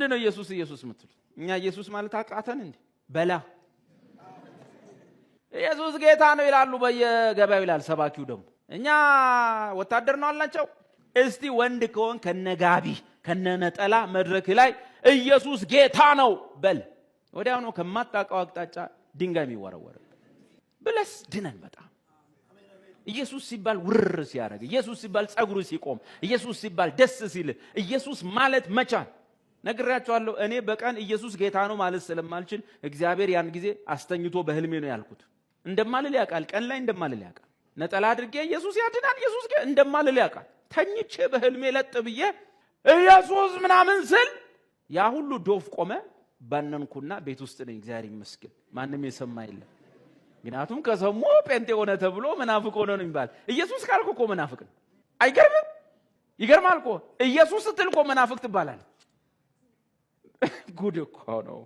ምንድነው ኢየሱስ ኢየሱስ ምትል? እኛ ኢየሱስ ማለት አቃተን እንዴ? በላ ኢየሱስ ጌታ ነው ይላሉ በየገበያው ይላል ሰባኪው ደግሞ። እኛ ወታደር ነው አላቸው። እስቲ ወንድ ከሆን ከነጋቢ ከነነጠላ መድረክ ላይ ኢየሱስ ጌታ ነው በል። ወዲያው ነው ከማጣቀው አቅጣጫ ድንጋይ የሚወረወር ብለስ ድነን በጣም ኢየሱስ ሲባል ውር ሲያረግ፣ ኢየሱስ ሲባል ጸጉሩ ሲቆም፣ ኢየሱስ ሲባል ደስ ሲል፣ ኢየሱስ ማለት መቻል ነግራቸዋለሁ። እኔ በቀን ኢየሱስ ጌታ ነው ማለት ስለማልችል እግዚአብሔር ያን ጊዜ አስተኝቶ በህልሜ ነው ያልኩት። እንደማልል ያውቃል። ቀን ላይ እንደማልል ያውቃል። ነጠላ አድርጌ ኢየሱስ ያድናል ኢየሱስ እንደማልል ያውቃል። ተኝቼ በህልሜ ለጥ ብዬ ኢየሱስ ምናምን ስል ያ ሁሉ ዶፍ ቆመ። ባነንኩና ቤት ውስጥ ነኝ። እግዚአብሔር ይመስገን ማንም የሰማ የለም። ምክንያቱም ከሰሙ ጴንጤ ሆነ ተብሎ መናፍቅ ሆነ ነው የሚባል። ኢየሱስ ካልኩ እኮ መናፍቅ ነው። አይገርምም? ይገርማል እኮ ኢየሱስ ስትል እኮ መናፍቅ ትባላለህ። ጉድ እኮ ነው።